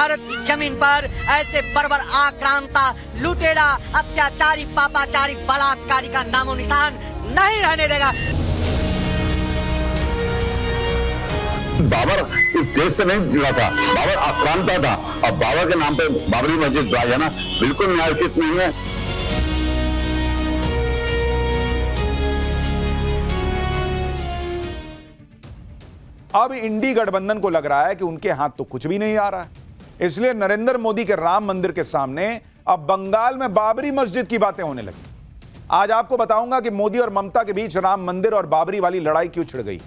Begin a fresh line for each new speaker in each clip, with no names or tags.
भारत की जमीन पर ऐसे बर्बर आक्रांता, लुटेरा, अत्याचारी, पापाचारी, बलात्कारी का नामो निशान नहीं रहने देगा।
बाबर इस देश से नहीं जुड़ा था, बाबर आक्रांता था। अब बाबर के नाम पे बाबरी मस्जिद ड्राई है ना, बिल्कुल न्यायोचित नहीं है।
अब इंडी गठबंधन को लग रहा है कि उनके हाथ तो कुछ भी नहीं आ रहा है, इसलिए नरेंद्र मोदी के राम मंदिर के सामने अब बंगाल में बाबरी मस्जिद की बातें होने लगी। आज आपको बताऊंगा कि मोदी और ममता के बीच राम मंदिर और बाबरी वाली लड़ाई क्यों छिड़ गई।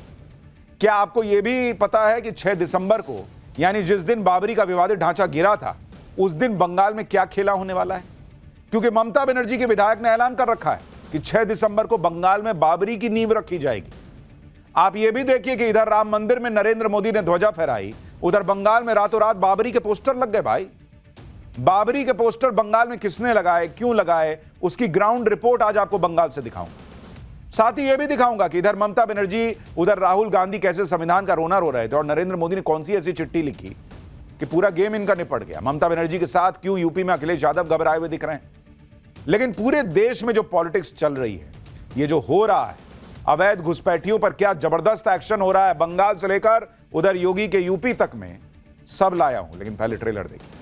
क्या आपको यह भी पता है कि 6 दिसंबर को, यानी जिस दिन बाबरी का विवादित ढांचा गिरा था, उस दिन बंगाल में क्या खेला होने वाला है? क्योंकि ममता बनर्जी के विधायक ने ऐलान कर रखा है कि 6 दिसंबर को बंगाल में बाबरी की नींव रखी जाएगी। आप यह भी देखिए कि इधर राम मंदिर में नरेंद्र मोदी ने ध्वजा फहराई, उधर बंगाल में रातों रात बाबरी के पोस्टर लग गए। भाई, बाबरी के पोस्टर बंगाल में किसने लगाए, क्यों लगाए, उसकी ग्राउंड रिपोर्ट आज आपको बंगाल से दिखाऊंगा। साथ ही यह भी दिखाऊंगा कि इधर ममता बनर्जी, उधर राहुल गांधी कैसे संविधान का रोना रो रहे थे और नरेंद्र मोदी ने कौन सी ऐसी चिट्ठी लिखी कि पूरा गेम इनका निपट गया। ममता बनर्जी के साथ क्यों यूपी में अखिलेश यादव घबराए हुए दिख रहे हैं। लेकिन पूरे देश में जो पॉलिटिक्स चल रही है, ये जो हो रहा है, अवैध घुसपैठियों पर क्या जबरदस्त एक्शन हो रहा है, बंगाल से लेकर उधर योगी के यूपी तक में, सब लाया हूं। लेकिन पहले ट्रेलर देखिए।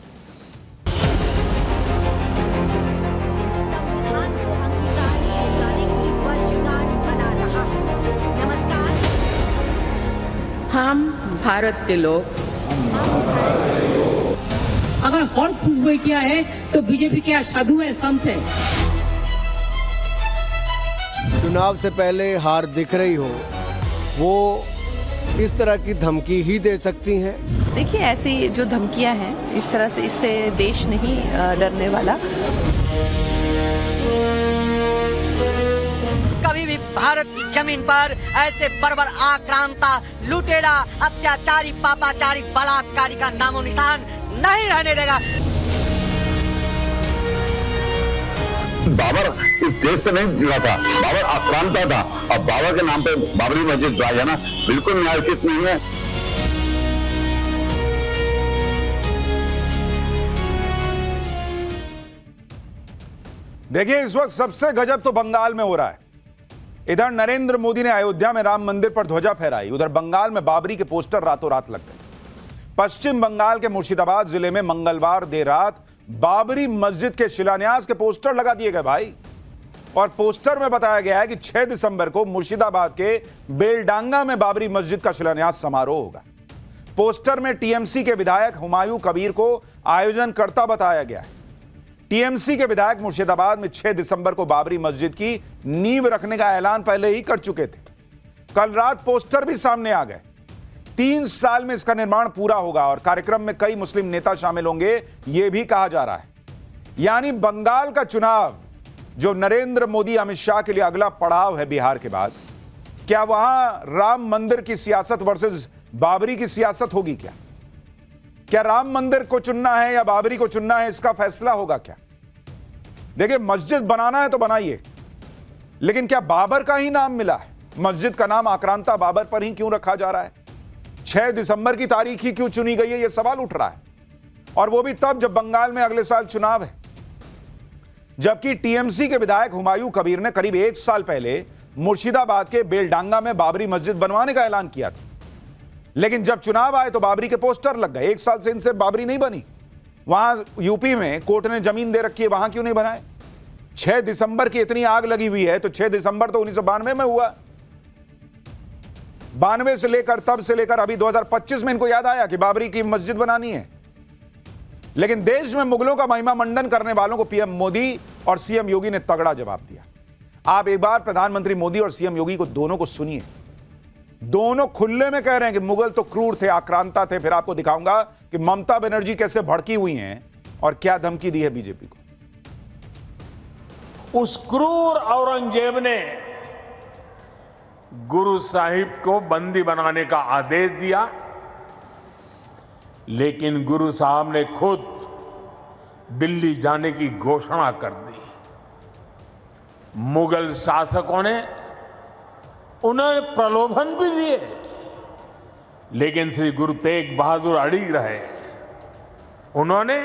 हम भारत के लोग,
अगर हर खुश बैठिया है तो बीजेपी क्या साधु है, संत है?
चुनाव से पहले हार दिख रही हो, वो इस तरह की धमकी ही दे सकती हैं।
देखिए ऐसी जो धमकियां हैं, इस तरह से, इससे देश नहीं डरने वाला।
कभी भी भारत की जमीन पर ऐसे बर्बर आक्रांता, लुटेरा, अत्याचारी, पापाचारी, बलात्कारी का नामो निशान नहीं रहने देगा।
बाबर इस देश से नहीं जुड़ा था, बाबर आक्रांता था। अब बाबर के नाम पे बाबरी मस्जिद ड्राई है ना, बिल्कुल न्यायोचित नहीं है।
देखिए, इस वक्त सबसे गजब तो बंगाल में हो रहा है। इधर नरेंद्र मोदी ने अयोध्या में राम मंदिर पर ध्वजा फहराई, उधर बंगाल में बाबरी के पोस्टर रातों रात लग गए। पश्चिम बंगाल के मुर्शिदाबाद जिले में मंगलवार देर रात बाबरी मस्जिद के शिलान्यास के पोस्टर लगा दिए गए भाई। और पोस्टर में बताया गया है कि 6 दिसंबर को मुर्शिदाबाद के बेलडांगा में बाबरी मस्जिद का शिलान्यास समारोह होगा। पोस्टर में टीएमसी के विधायक हुमायूं कबीर को आयोजनकर्ता बताया गया है। टीएमसी के विधायक मुर्शिदाबाद में 6 दिसंबर को बाबरी मस्जिद की नींव रखने का ऐलान पहले ही कर चुके थे। कल रात पोस्टर भी सामने आ गए। 3 साल में इसका निर्माण पूरा होगा और कार्यक्रम में कई मुस्लिम नेता शामिल होंगे, यह भी कहा जा रहा है। यानी बंगाल का चुनाव, जो नरेंद्र मोदी अमित शाह के लिए अगला पड़ाव है बिहार के बाद, क्या वहां राम मंदिर की सियासत वर्सेस बाबरी की सियासत होगी? क्या राम मंदिर को चुनना है या बाबरी को चुनना है, इसका फैसला होगा क्या? देखिए, मस्जिद बनाना है तो बनाइए, लेकिन क्या बाबर का ही नाम मिला है? मस्जिद का नाम आक्रांता बाबर पर ही क्यों रखा जा रहा है? 6 दिसंबर की तारीख ही क्यों चुनी गई है, यह सवाल उठ रहा है। और वो भी तब जब बंगाल में अगले साल चुनाव है। जबकि टीएमसी के विधायक हुमायूं कबीर ने करीब 1 साल पहले मुर्शिदाबाद के बेलडांगा में बाबरी मस्जिद बनवाने का ऐलान किया था। लेकिन जब चुनाव आए तो बाबरी के पोस्टर लग गए। 1 साल से इनसे बाबरी नहीं बनी। वहां यूपी में कोर्ट ने जमीन दे रखी है, वहां क्यों नहीं बनाए? 6 दिसंबर की इतनी आग लगी हुई है तो 6 दिसंबर तो 1992 में हुआ। 92 से लेकर, तब से लेकर अभी 2025 में इनको याद आया कि बाबरी की मस्जिद बनानी है। लेकिन देश में मुगलों का महिमा मंडन करने वालों को पीएम मोदी और सीएम योगी ने तगड़ा जवाब दिया। आप एक बार प्रधानमंत्री मोदी और सीएम योगी को दोनों को सुनिए। दोनों खुले में कह रहे हैं कि मुगल तो क्रूर थे, आक्रांता थे। फिर आपको दिखाऊंगा कि ममता बनर्जी कैसे भड़की हुई हैं और क्या धमकी दी है बीजेपी को।
उस क्रूर औरंगजेब ने गुरु साहिब को बंदी बनाने का आदेश दिया, लेकिन गुरु साहब ने खुद दिल्ली जाने की घोषणा कर दी। मुगल शासकों ने उन्हें प्रलोभन भी दिए, लेकिन श्री गुरु तेग बहादुर अड़िग रहे। उन्होंने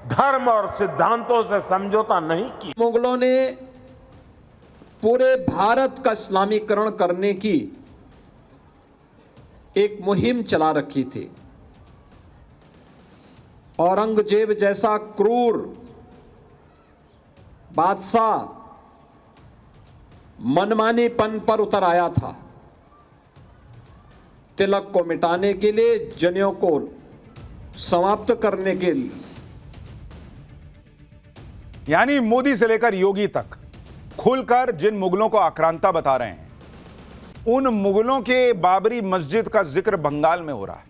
धर्म और सिद्धांतों से समझौता नहीं किया।
मुगलों ने पूरे भारत का इस्लामीकरण करने की एक मुहिम चला रखी थी। औरंगजेब जैसा क्रूर बादशाह मनमानीपन पर उतर आया था। तिलक को मिटाने के लिए, जनेऊ को समाप्त करने के लिए।
यानी मोदी से लेकर योगी तक खुलकर जिन मुगलों को आक्रांता बता रहे हैं, उन मुगलों के बाबरी मस्जिद का जिक्र बंगाल में हो रहा है।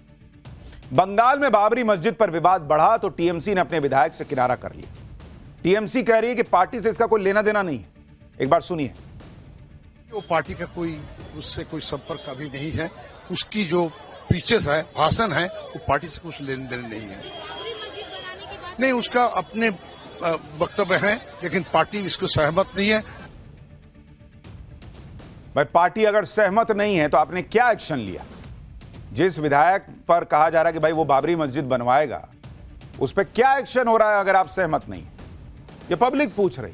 बंगाल में बाबरी मस्जिद पर विवाद बढ़ा तो टीएमसी ने अपने विधायक से किनारा कर लिया। टीएमसी कह रही है कि पार्टी से इसका कोई लेना देना नहीं है। एक बार सुनिए।
वो पार्टी का कोई उससे कोई संपर्क अभी नहीं है। उसकी जो पीछेस है, भाषण है, वो पार्टी से कुछ लेन देन नहीं है। नहीं, उसका अपने वक्तव्य है, लेकिन पार्टी इसको सहमत नहीं है।
भाई, पार्टी अगर सहमत नहीं है तो आपने क्या एक्शन लिया? जिस विधायक पर कहा जा रहा है कि भाई वो बाबरी मस्जिद बनवाएगा, उस पर क्या एक्शन हो रहा है अगर आप सहमत नहीं? ये पब्लिक पूछ रही।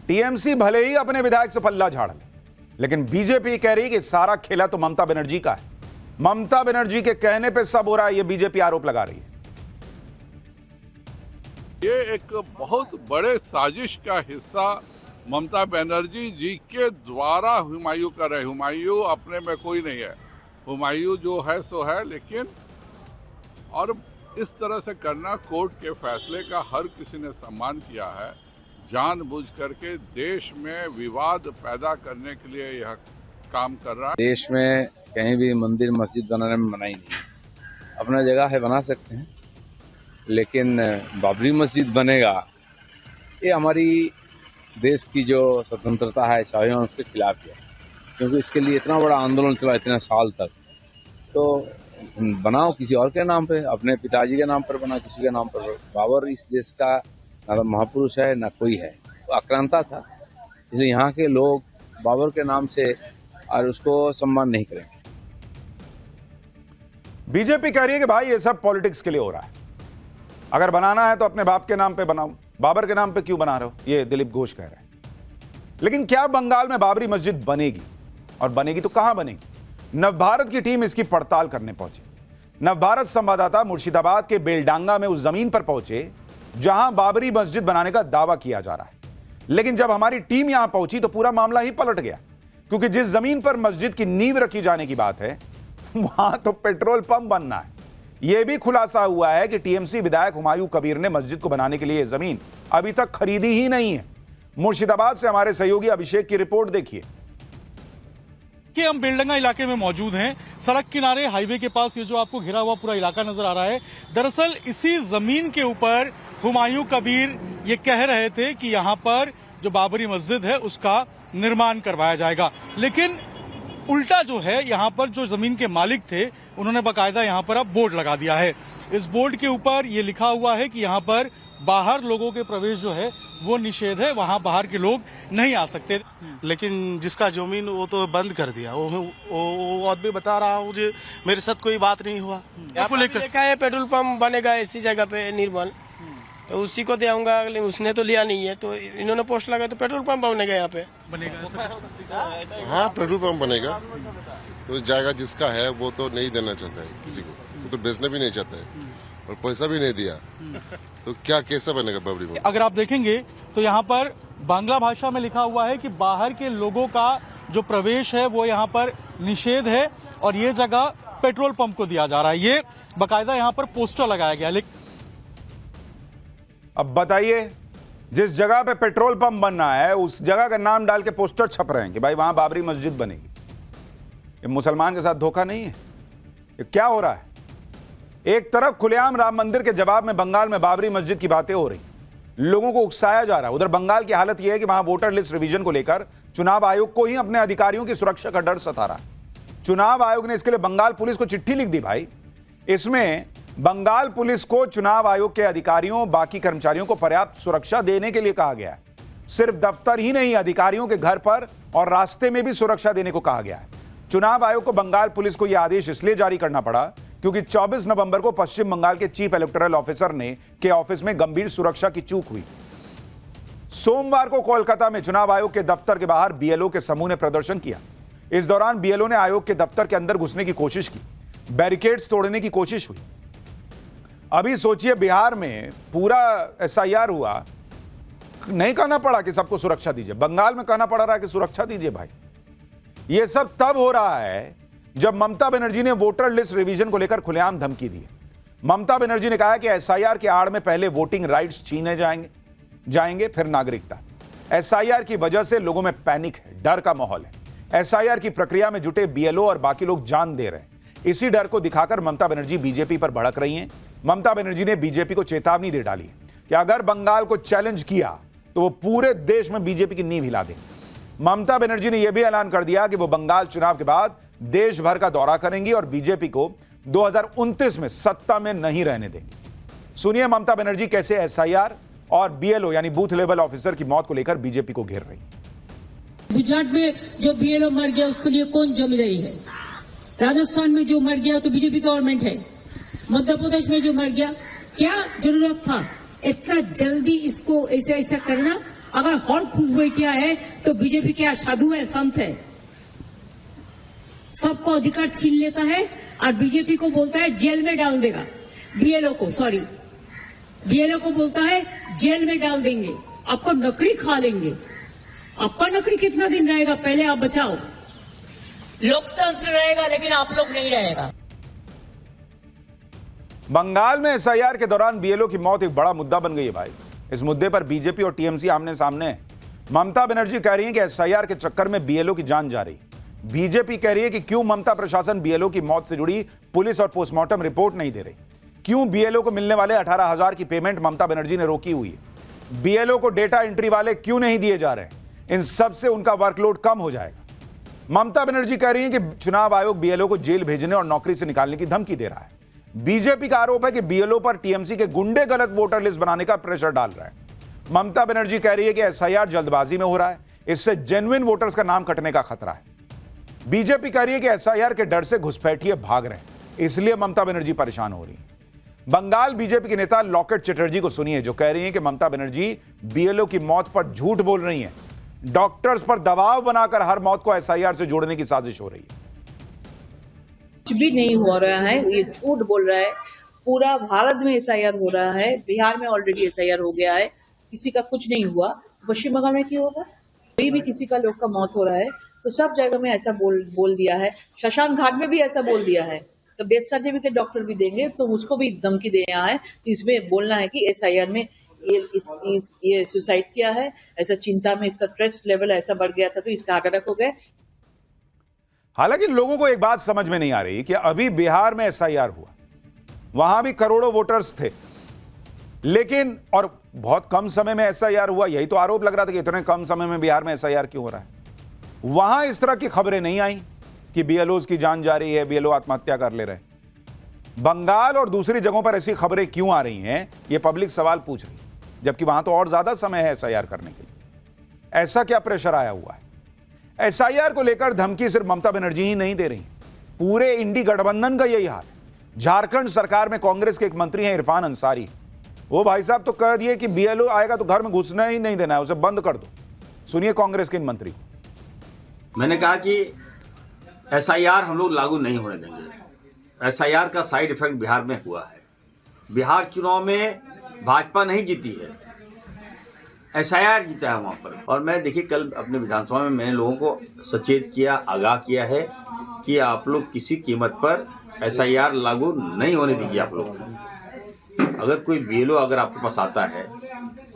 टीएमसी भले ही अपने विधायक से पल्ला झाड़ ले, लेकिन बीजेपी कह रही कि सारा खेला तो ममता बनर्जी का है। ममता बनर्जी के कहने पे सब हो रहा है, ये बीजेपी आरोप लगा रही है।
ये एक बहुत बड़े साजिश का हिस्सा ममता बनर्जी जी के द्वारा हुमायूं कर रहे। हुमायूं अपने में कोई नहीं है, हुमायूं जो है सो है, लेकिन और इस तरह से करना, कोर्ट के फैसले का हर किसी ने सम्मान किया है। जानबूझ करके देश में विवाद पैदा करने के लिए यह काम कर रहा है।
देश में कहीं भी मंदिर मस्जिद बनाने में मनाही नहीं। अपना जगह है, बना सकते हैं, लेकिन बाबरी मस्जिद बनेगा, ये हमारी देश की जो स्वतंत्रता है, स्वाभिमान, उसके खिलाफ है। क्योंकि इसके लिए इतना बड़ा आंदोलन चला इतने साल तक, तो बनाओ किसी और के नाम पे, अपने पिताजी के नाम पर बना, किसी के नाम पर। बाबर इस देश का ना तो महापुरुष है ना कोई है, तो आक्रांता था। इसलिए यहाँ के लोग बाबर के नाम से और उसको सम्मान नहीं करेंगे।
बीजेपी कह रही है कि भाई ये सब पॉलिटिक्स के लिए हो रहा है। अगर बनाना है तो अपने बाप के नाम पे बनाओ, बाबर के नाम पे क्यों बना रहे हो? ये दिलीप घोष कह रहे हैं। लेकिन क्या बंगाल में बाबरी मस्जिद बनेगी? और बनेगी तो कहां बनेगी? नवभारत की टीम इसकी पड़ताल करने पहुंची। नवभारत संवाददाता मुर्शिदाबाद के बेलडांगा में उस जमीन पर पहुंचे जहां बाबरी मस्जिद बनाने का दावा किया जा रहा है। लेकिन जब हमारी टीम यहां पहुंची तो पूरा मामला ही पलट गया, क्योंकि जिस जमीन पर मस्जिद की नींव रखी जाने की बात है, वहां तो पेट्रोल पंप बनना है। यह भी खुलासा हुआ है कि टीएमसी विधायक हुमायूं कबीर ने मस्जिद को बनाने के लिए यह जमीन अभी तक खरीदी ही नहीं है। मुर्शिदाबाद से हमारे सहयोगी अभिषेक की रिपोर्ट देखिए।
कि हम बेलडंगा इलाके में मौजूद हैं। सड़क किनारे हाईवे के पास ये जो आपको घिरा हुआ पूरा इलाका नजर आ रहा है, दरअसल इसी जमीन के ऊपर हुमायूं कबीर ये कह रहे थे कि यहाँ पर जो बाबरी मस्जिद है उसका निर्माण करवाया जाएगा। लेकिन उल्टा जो है, यहाँ पर जो जमीन के मालिक थे उन्होंने बाकायदा यहाँ पर अब बोर्ड लगा दिया है। इस बोर्ड के ऊपर ये लिखा हुआ है कि यहाँ पर बाहर लोगों के प्रवेश जो है वो निषेध है, वहाँ बाहर के लोग नहीं आ सकते।
लेकिन जिसका जमीन वो तो बंद कर दिया। वो आदमी बता रहा हूँ, मुझे मेरे साथ कोई बात नहीं हुआ।
आपको लिखा है पेट्रोल पंप बनेगा इसी जगह पे निर्मल, तो उसी को दे आऊंगा, उसने तो लिया नहीं है, तो इन्होंने पोस्ट लगा तो पेट्रोल पंप बनेगा यहाँ पे।
हाँ, पेट्रोल पंप बनेगा तो जाएगा। जिसका है वो तो नहीं देना चाहता है किसी को, वो तो बेचना भी नहीं चाहता है और पैसा भी नहीं दिया, तो क्या कैसा बनेगा बाबरी में?
अगर आप देखेंगे तो यहाँ पर बांग्ला भाषा में लिखा हुआ है कि बाहर के लोगों का जो प्रवेश है वो यहाँ पर निषेध है और ये जगह पेट्रोल पंप को दिया जा रहा है। ये बाकायदा यहाँ पर पोस्टर लगाया गया। लेकिन
अब बताइए, जिस जगह पे पेट्रोल पंप बनना है उस जगह का नाम डाल के पोस्टर छप रहे हैं कि भाई वहां बाबरी मस्जिद बनेगी। ये मुसलमान के साथ धोखा नहीं है? ये क्या हो रहा है? एक तरफ खुलेआम राम मंदिर के जवाब में बंगाल में बाबरी मस्जिद की बातें हो रही, लोगों को उकसाया जा रहा है। उधर बंगाल की हालत यह है कि वहां वोटर लिस्ट रिवीजन को लेकर चुनाव आयोग को ही अपने अधिकारियों की सुरक्षा का डर सता रहा है। चुनाव आयोग ने इसके लिए बंगाल पुलिस को चिट्ठी लिख दी। भाई, इसमें बंगाल पुलिस को चुनाव आयोग के अधिकारियों, बाकी कर्मचारियों को पर्याप्त सुरक्षा देने के लिए कहा गया है। सिर्फ दफ्तर ही नहीं, अधिकारियों के घर पर और रास्ते में भी सुरक्षा देने को कहा गया है। चुनाव आयोग को बंगाल पुलिस को यह आदेश इसलिए जारी करना पड़ा क्योंकि 24 नवंबर को पश्चिम बंगाल के चीफ इलेक्टोरल ऑफिसर के ऑफिस में गंभीर सुरक्षा की चूक हुई। सोमवार को कोलकाता में चुनाव आयोग के दफ्तर के बाहर बीएलओ के समूह ने प्रदर्शन किया। इस दौरान बीएलओ ने आयोग के दफ्तर के अंदर घुसने की कोशिश की, बैरिकेड्स तोड़ने की कोशिश हुई। अभी सोचिए, बिहार में पूरा एसआईआर हुआ, नहीं कहना पड़ा कि सबको सुरक्षा दीजिए, बंगाल में कहना पड़ रहा है कि सुरक्षा दीजिए। भाई, यह सब तब हो रहा है जब ममता बनर्जी ने वोटर लिस्ट रिवीजन को लेकर खुलेआम धमकी दी। ममता बनर्जी ने कहा कि एसआईआर के आड़ में पहले वोटिंग राइट्स छीने जाएंगे, फिर नागरिकता। एसआईआर की वजह से लोगों में पैनिक है, डर का माहौल है। एसआईआर की प्रक्रिया में जुटे बीएलओ और बाकी लोग जान दे रहे हैं। इसी डर को दिखाकर ममता बनर्जी बीजेपी पर भड़क रही हैं। ममता बनर्जी ने बीजेपी को चेतावनी दे डाली कि अगर बंगाल को चैलेंज किया तो वो पूरे देश में बीजेपी की नींव हिला देंगे। ममता बनर्जी ने यह भी ऐलान कर दिया कि वो बंगाल चुनाव के बाद देश भर का दौरा करेंगी और बीजेपी को 2029 में सत्ता में नहीं रहने देंगे। सुनिए ममता बनर्जी कैसे एसआईआर और बीएलओ यानी बूथ लेवल ऑफिसर की मौत को लेकर बीजेपी को घेर रही।
गुजरात में जो बीएलओ मर गया उसके लिए कौन जिम्मेदारी है? राजस्थान में जो मर गया तो बीजेपी गवर्नमेंट है। मध्य प्रदेश में जो मर गया, क्या जरूरत था इतना जल्दी इसको ऐसा करना? अगर हर खुश बैठिया है तो बीजेपी क्या साधु है, संत है? सबको अधिकार छीन लेता है और बीजेपी को बोलता है जेल में डाल देगा। बीएलओ को बोलता है जेल में डाल देंगे, आपको नौकरी खा लेंगे। आपका नौकरी कितना दिन रहेगा, पहले आप बचाओ। लोकतंत्र रहेगा लेकिन आप लोग नहीं रहेगा।
बंगाल में एसआईआर के दौरान बीएलओ की मौत एक बड़ा मुद्दा बन गई है। भाई, इस मुद्दे पर बीजेपी और टीएमसी आमने सामने है। ममता बनर्जी कह रही है कि एसआईआर के चक्कर में बीएलओ की जान जा रही। बीजेपी कह रही है कि क्यों ममता प्रशासन बीएलओ की मौत से जुड़ी पुलिस और पोस्टमार्टम रिपोर्ट नहीं दे रही। क्यों बीएलओ को मिलने वाले 18,000 की पेमेंट ममता बनर्जी ने रोकी हुई है। बीएलओ को डेटा एंट्री वाले क्यों नहीं दिए जा रहे हैं। इन सब से उनका वर्कलोड कम हो जाएगा। ममता बनर्जी कह रही है कि चुनाव आयोग बीएलओ को जेल भेजने और नौकरी से निकालने की धमकी दे रहा है। बीजेपी का आरोप है कि बीएलओ पर टीएमसी के गुंडे गलत वोटर लिस्ट बनाने का प्रेशर डाल रहा है। ममता बनर्जी कह रही है कि एसआईआर जल्दबाजी में हो रहा है, इससे जेन्युइन वोटर्स का नाम कटने का खतरा है। बीजेपी कह रही है कि एसआईआर के डर से घुसपैठिए भाग रहे हैं, इसलिए ममता बनर्जी परेशान हो रही है। बंगाल बीजेपी के नेता लॉकेट चटर्जी को सुनिए, जो कह रही हैं कि ममता बनर्जी बीएलओ की मौत पर झूठ बोल रही हैं। डॉक्टर्स पर दबाव बनाकर हर मौत को एसआईआर से जोड़ने की साजिश हो रही है।
कुछ भी नहीं हो रहा है, ये झूठ बोल रहा है। पूरा भारत में एसआईआर हो रहा है, बिहार में ऑलरेडी एसआईआर हो गया है, किसी का कुछ नहीं हुआ। पश्चिम बंगाल में क्यों होगा? कोई भी किसी का लोग का मौत हो रहा है तो सब जगह में ऐसा बोल दिया है। शशांक घाट में भी ऐसा बोल दिया है, तो डेथ सर्टिफिकेट डॉक्टर भी देंगे तो उसको भी धमकी दिया है। तो इसमें बोलना है कि एसआईआर में ये सुसाइड किया है, ऐसा चिंता में इसका स्ट्रेस लेवल ऐसा बढ़ गया था तो इसका हार्ट अटैक हो गया।
हालांकि लोगों को एक बात समझ में नहीं आ रही कि अभी बिहार में एसआईआर हुआ, वहां भी करोड़ों वोटर्स थे, लेकिन और बहुत कम समय में एसआईआर हुआ। यही तो आरोप लग रहा था कि इतने कम समय में बिहार में एसआईआर क्यों हो रहा है। वहां इस तरह की खबरें नहीं आई कि बीएलओज की जान जा रही है, बीएलओ आत्महत्या कर ले रहे हैं। बंगाल और दूसरी जगहों पर ऐसी खबरें क्यों आ रही हैं, यह पब्लिक सवाल पूछ रही है, जबकि वहां तो और ज्यादा समय है एसआईआर करने के लिए। ऐसा क्या प्रेशर आया हुआ है? एसआईआर को लेकर धमकी सिर्फ ममता बनर्जी ही नहीं दे रही, पूरे इंडी गठबंधन का यही हाल है। झारखंड सरकार में कांग्रेस के एक मंत्री हैं इरफान अंसारी, वो भाई साहब तो कह दिए कि बीएलओ आएगा तो घर में घुसना ही नहीं देना है, उसे बंद कर दो। सुनिए कांग्रेस के इन मंत्री।
मैंने कहा कि एसआईआर हम लोग लागू नहीं होने देंगे। एसआईआर का साइड इफेक्ट बिहार में हुआ है। बिहार चुनाव में भाजपा नहीं जीती है, एसआईआर जीता है वहाँ पर। और मैं देखिए कल अपने विधानसभा में मैंने लोगों को सचेत किया, आगाह किया है कि आप लोग किसी कीमत पर एसआईआर लागू नहीं होने दीजिए। आप लोग अगर कोई बीएलओ अगर आपके पास आता है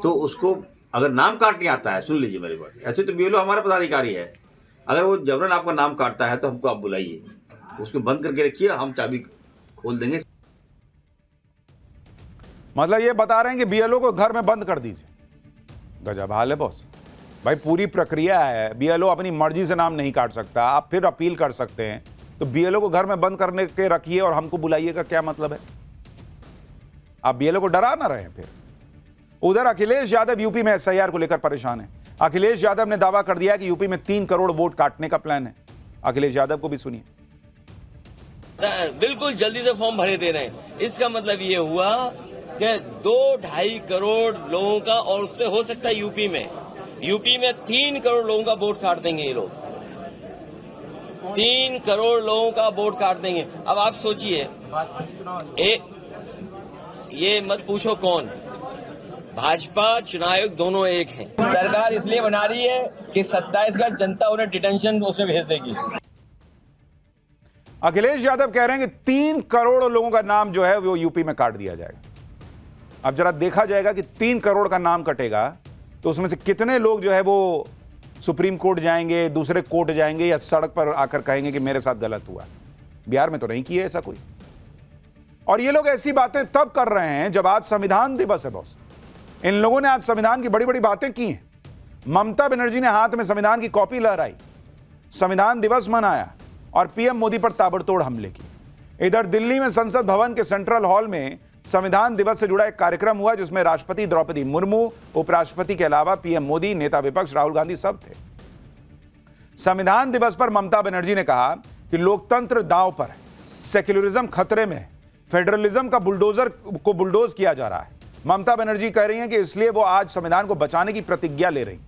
तो उसको अगर नाम काटने आता है, सुन लीजिए मेरी बात, ऐसे तो बीएलओ हमारा पदाधिकारी है, अगर वो जबरन आपका नाम काटता है तो हमको आप बुलाइए, उसको बंद करके रखिए, हम चाबी खोल देंगे।
मतलब ये बता रहे हैं कि बीएलओ को घर में बंद कर दीजिए। गजब हाल है बॉस। भाई पूरी प्रक्रिया है, बीएलओ अपनी मर्जी से नाम नहीं काट सकता, आप फिर अपील कर सकते हैं, तो बीएलओ को घर में बंद करने के रखिए और हमको बुलाइएगा, क्या मतलब है? आप बीएलओ को डरा ना रहे हैं फिर। उधर अखिलेश यादव यूपी में एसआईआर को लेकर परेशान है। अखिलेश यादव ने दावा कर दिया है कि यूपी में 3 करोड़ वोट काटने का प्लान है। अखिलेश यादव को भी सुनिए।
बिल्कुल जल्दी से फॉर्म भरे दे रहे हैं। इसका मतलब ये हुआ कि 2-2.5 करोड़ लोगों का, और उससे हो सकता है यूपी में 3 करोड़ लोगों का वोट काट देंगे ये लोग। 3 करोड़ लोगों का वोट काट देंगे। अब आप सोचिए, ये मत पूछो कौन, भाजपा चुनाव आयोग दोनों एक हैं। सरकार इसलिए बना रही है कि 27 का जनता उन्हें डिटेंशन उसमें भेज देगी।
अखिलेश यादव कह रहे हैं कि 3 करोड़ लोगों का नाम जो है वो यूपी में काट दिया जाएगा। अब जरा देखा जाएगा कि 3 करोड़ का नाम कटेगा तो उसमें से कितने लोग जो है वो सुप्रीम कोर्ट जाएंगे, दूसरे कोर्ट जाएंगे, या सड़क पर आकर कहेंगे कि मेरे साथ गलत हुआ। बिहार में तो नहीं किया ऐसा कोई। और ये लोग ऐसी बातें तब कर रहे हैं जब आज संविधान दिवस है बॉस। इन लोगों ने आज संविधान की बड़ी बड़ी बातें की हैं। ममता बनर्जी ने हाथ में संविधान की कॉपी लहराई, संविधान दिवस मनाया और पीएम मोदी पर ताबड़तोड़ हमले किए। इधर दिल्ली में संसद भवन के सेंट्रल हॉल में संविधान दिवस से जुड़ा एक कार्यक्रम हुआ जिसमें राष्ट्रपति द्रौपदी मुर्मू, उपराष्ट्रपति के अलावा पीएम मोदी, नेता विपक्ष राहुल गांधी सब थे। संविधान दिवस पर ममता बनर्जी ने कहा कि लोकतंत्र दांव पर है, सेक्युलरिज्म खतरे में, फेडरलिज्म का बुलडोजर को बुलडोज किया जा रहा है। ममता बनर्जी कह रही हैं कि इसलिए वो आज संविधान को बचाने की प्रतिज्ञा ले रही।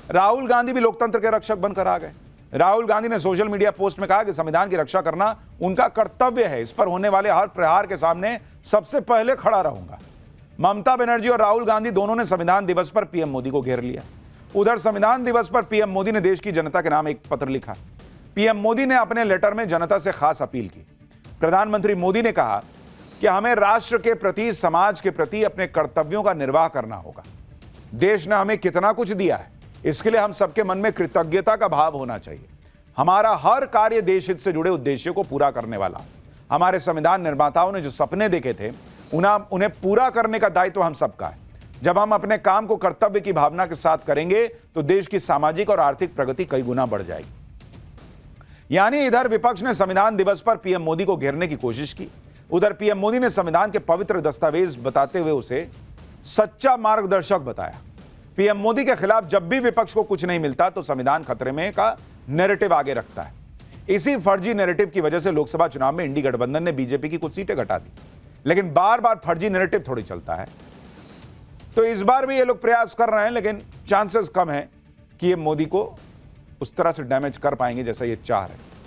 राहुल गांधी भी लोकतंत्र के रक्षक बनकर आ गए। राहुल गांधी ने सोशल मीडिया पोस्ट में कहा कि संविधान की रक्षा करना उनका कर्तव्य है, इस पर होने वाले हर प्रहार के सामने सबसे पहले खड़ा रहूंगा। ममता बनर्जी और राहुल गांधी दोनों ने संविधान दिवस पर पीएम मोदी को घेर लिया। उधर संविधान दिवस पर पीएम मोदी ने देश की जनता के नाम एक पत्र लिखा। पीएम मोदी ने अपने लेटर में जनता से खास अपील की। प्रधानमंत्री मोदी ने कहा कि हमें राष्ट्र के प्रति, समाज के प्रति अपने कर्तव्यों का निर्वाह करना होगा। देश ने हमें कितना कुछ दिया है, इसके लिए हम सबके मन में कृतज्ञता का भाव होना चाहिए। हमारा हर कार्य देश हित से जुड़े उद्देश्यों को पूरा करने वाला। हमारे संविधान निर्माताओं ने जो सपने देखे थे उन्हें पूरा करने का दायित्व हम सबका है। जब हम अपने काम को कर्तव्य की भावना के साथ करेंगे तो देश की सामाजिक और आर्थिक प्रगति कई गुना बढ़ जाएगी। यानी इधर विपक्ष ने संविधान दिवस पर पीएम मोदी को घेरने की कोशिश की, उधर पीएम मोदी ने संविधान के पवित्र दस्तावेज बताते हुए उसे सच्चा मार्गदर्शक बताया। पीएम मोदी के खिलाफ जब भी विपक्ष को कुछ नहीं मिलता तो संविधान खतरे में का नैरेटिव आगे रखता है। इसी फर्जी नैरेटिव की वजह से लोकसभा चुनाव में इंडी गठबंधन ने बीजेपी की कुछ सीटें घटा दी, लेकिन बार बार फर्जी नैरेटिव थोड़ी चलता है। तो इस बार भी ये लोग प्रयास कर रहे हैं, लेकिन चांसेस कम है कि ये मोदी को उस तरह से डैमेज कर पाएंगे जैसा ये चाह रहे हैं।